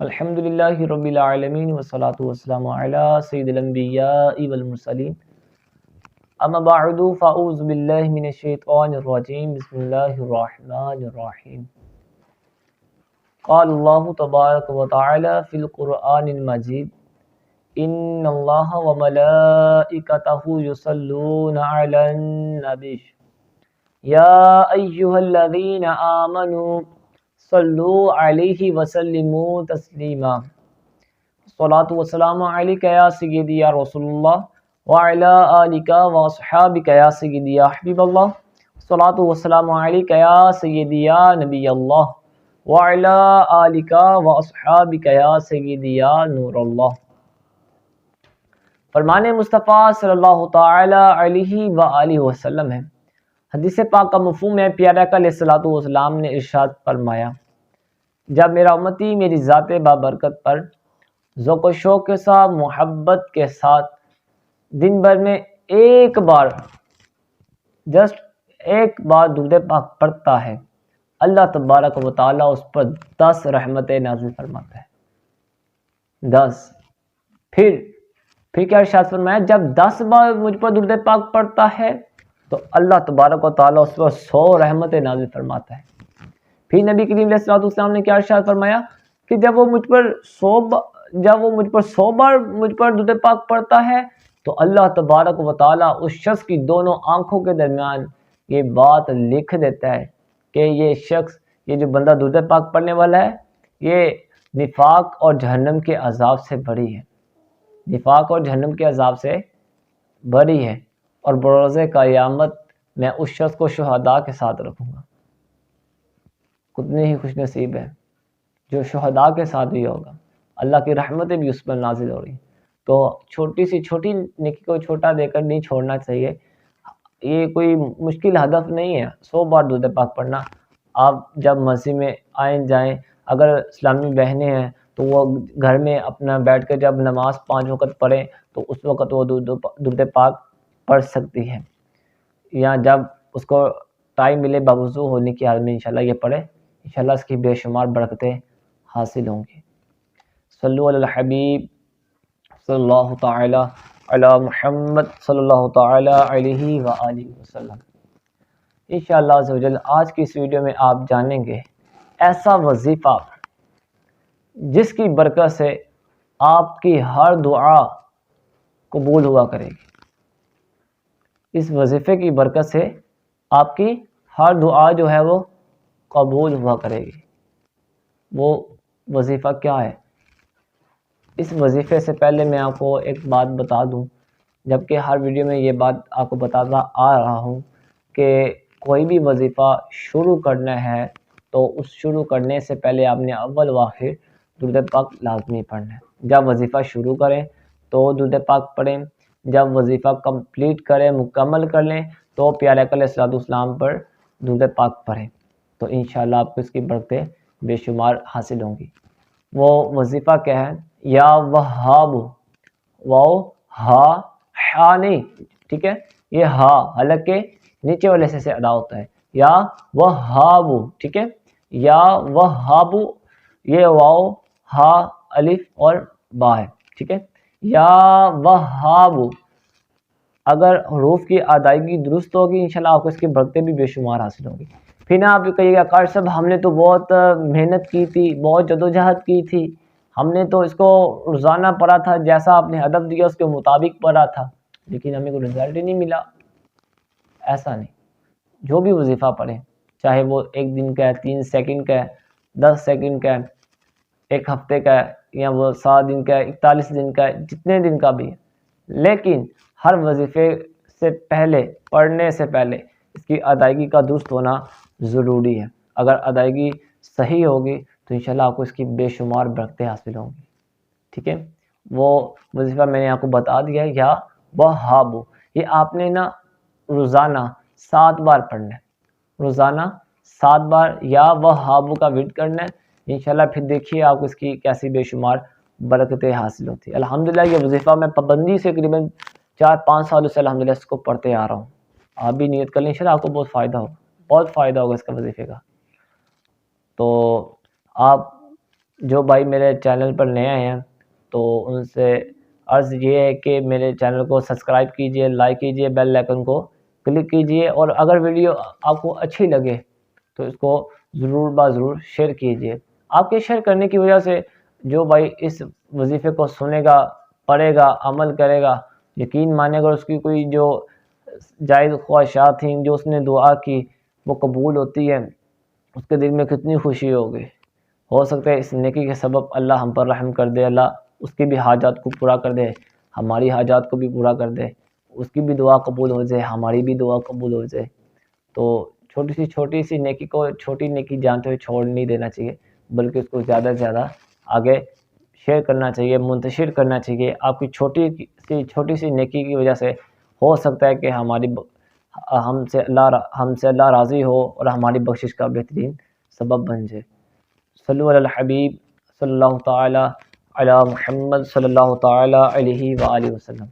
الحمدللہ رب العالمین والصلاة والسلام علی سید الانبیاء والمرسلین اما بعد فاعوذ باللہ من الشیطان الرجیم بسم اللہ الرحمن الرحیم قال اللہ تبارک و تعالی فی القرآن المجید ان اللہ وملائکتہ یصلون علی النبی یا ایہا الذین آمنوا صلو علیہ وسلموا تسلیما الصلاۃ والسلام علیک یا سیدی یا رسول اللہ وعلی آلک واصحابک یا سیدی یا حبیب اللہ الصلاۃ والسلام علیک یا سیدی یا نبی اللہ وعلی آلک واصحابک یا سیدی یا نور اللہ۔ فرمان مصطفیٰ صلی اللہ تعالی علیہ وآلہ وسلم ہے۔ حدیث پاک کا مفہوم ہے، پیارے آقا علیہ الصلوۃ والسلام نے ارشاد فرمایا، جب میرا امتی میری ذات بابرکت پر ذوق و شوق کے ساتھ محبت کے ساتھ دن بھر میں ایک بار درود پاک پڑھتا ہے، اللہ تبارک و تعالیٰ اس پر 10 رحمتیں نازل فرماتا ہے۔ 10 پھر کیا ارشاد فرمایا، جب 10 بار مجھ پر درود پاک پڑھتا ہے تو اللہ تبارک و تعالیٰ اس پر 100 رحمتیں نازل فرماتا ہے۔ پھر نبی کریم علیہ الصلوۃ والسلام نے کیا ارشاد فرمایا کہ جب وہ مجھ پر 100 بار مجھ پر درود پاک پڑھتا ہے تو اللہ تبارک و تعالیٰ اس شخص کی دونوں آنکھوں کے درمیان یہ بات لکھ دیتا ہے کہ یہ شخص، یہ جو بندہ درود پاک پڑھنے والا ہے، یہ نفاق اور جہنم کے عذاب سے بری ہے، نفاق اور جہنم کے عذاب سے بری ہے، اور بروز قیامت میں اس شخص کو شہداء کے ساتھ رکھوں گا۔ کتنے ہی خوش نصیب ہے جو شہداء کے ساتھ بھی ہوگا، اللہ کی رحمتیں بھی اس پر نازل ہو رہی۔ تو چھوٹی نیکی کو چھوٹا دے کر نہیں چھوڑنا چاہیے، یہ کوئی مشکل ہدف نہیں ہے 100 بار درود پاک پڑھنا۔ آپ جب مسجد میں آئیں جائیں، اگر اسلامی بہنیں ہیں تو وہ گھر میں اپنا بیٹھ کر جب نماز 5 وقت پڑھیں تو اس وقت وہ درود پاک پڑھ سکتی ہے، یا جب اس کو ٹائم ملے باوضو ہونے کی حال میں انشاءاللہ یہ پڑھے، انشاءاللہ اس کی بے شمار برکتیں حاصل ہوں گی۔ صلو علی الحبیب صلی اللہ تعالی علی محمد صلی اللہ تعالی علیہ وآلہ وسلم۔ انشاءاللہ عز و جل آج کی اس ویڈیو میں آپ جانیں گے ایسا وظیفہ جس کی برکت سے آپ کی ہر دعا قبول ہوا کرے گی۔ اس وظیفے کی برکت سے آپ کی ہر دعا جو ہے وہ قبول ہوا کرے گی۔ وہ وظیفہ کیا ہے؟ اس وظیفے سے پہلے میں آپ کو ایک بات بتا دوں، جبکہ ہر ویڈیو میں یہ بات آپ کو بتاتا آ رہا ہوں کہ کوئی بھی وظیفہ شروع کرنا ہے تو اس شروع کرنے سے پہلے آپ نے اول و آخر درود پاک لازمی پڑھنا ہے۔ جب وظیفہ شروع کریں تو درود پاک پڑھیں، جب وظیفہ کمپلیٹ کریں، مکمل کر لیں تو پیارے آقا علیہ الصلوۃ والسلام پر درود پاک پڑھیں، تو انشاءاللہ آپ کو اس کی برکتیں بے شمار حاصل ہوں گی۔ وہ وظیفہ کیا ہے؟ یا وہاب، واو ہا نہیں، ٹھیک ہے، یہ ہا حالانکہ نیچے والے سے ادا ہوتا ہے، یا وہاب، ٹھیک ہے، یا وہاب، یہ واو ہا الف اور با ہے، ٹھیک ہے، یا وہاب۔ اگر حروف کی ادائیگی درست ہوگی انشاءاللہ آپ کو اس کی برکتیں بھی بے شمار حاصل ہوں گی۔ پھر نہ آپ کہیے گا قاری صاحب ہم نے تو بہت محنت کی تھی، بہت جدوجہد کی تھی، ہم نے تو اس کو روزانہ پڑھا تھا، جیسا آپ نے ہدف دیا اس کے مطابق پڑھا تھا، لیکن ہمیں کوئی رزلٹ ہی نہیں ملا۔ ایسا نہیں، جو بھی وظیفہ پڑھیں، چاہے وہ 1 دن کا ہے، 3 سیکنڈ کا ہے، 10 سیکنڈ کا ہے، 1 ہفتے کا ہے، یا وہ 7 دن کا ہے، 41 دن کا ہے، جتنے دن کا بھی ہے، لیکن ہر وظیفے سے پہلے، پڑھنے سے پہلے اس کی ادائیگی کا درست ہونا ضروری ہے۔ اگر ادائیگی صحیح ہوگی تو انشاءاللہ آپ کو اس کی بے شمار برکتیں حاصل ہوں گی، ٹھیک ہے۔ وہ وظیفہ میں نے آپ کو بتا دیا ہے، یا وہاب، یہ آپ نے نا روزانہ 7 بار پڑھنا ہے، روزانہ 7 بار یا وہاب کا ورد کرنا ہے، انشاءاللہ پھر دیکھیے آپ کو اس کی کیسی بے شمار برکتیں حاصل ہوتی ہیں۔ الحمدللہ یہ وظیفہ میں پابندی سے قریباً 4-5 سالوں سے الحمدللہ اس کو پڑھتے آ رہا ہوں۔ آپ بھی نیت کر لیں، انشاءاللہ آپ کو بہت فائدہ ہوگا، بہت فائدہ ہوگا اس کا وظیفے کا۔ تو آپ جو بھائی میرے چینل پر نئے ہیں تو ان سے عرض یہ ہے کہ میرے چینل کو سبسکرائب کیجئے، لائک کیجئے، بیل آئیکن کو کلک کیجئے، اور اگر ویڈیو آپ کو اچھی لگے تو اس کو ضرور ضرور شیئر کیجئے۔ آپ کے شیئر کرنے کی وجہ سے جو بھائی اس وظیفے کو سنے گا، پڑھے گا، عمل کرے گا، یقین مانے گا اس کی کوئی جو جائز خواہشات تھیں، جو اس نے دعا کی، وہ قبول ہوتی ہے، اس کے دل میں کتنی خوشی ہوگی۔ ہو سکتا ہے اس نیکی کے سبب اللہ ہم پر رحم کر دے، اللہ اس کی بھی حاجات کو پورا کر دے، ہماری حاجات کو بھی پورا کر دے، اس کی بھی دعا قبول ہو جائے، ہماری بھی دعا قبول ہو جائے۔ تو چھوٹی سی نیکی کو چھوٹی نیکی جانتے ہوئے چھوڑ نہیں دینا چاہیے، بلکہ اس کو زیادہ سے زیادہ آگے شیئر کرنا چاہیے، منتشر کرنا چاہیے۔ آپ کی چھوٹی سی نیکی کی وجہ سے ہو سکتا ہے کہ ہم سے اللہ راضی ہو اور ہماری بخشش کا بہترین سبب بن جائے۔ صلو علی الحبیب صلی اللہ تعالی علی محمد صلی اللہ تعالی علیہ وآلہ وسلم۔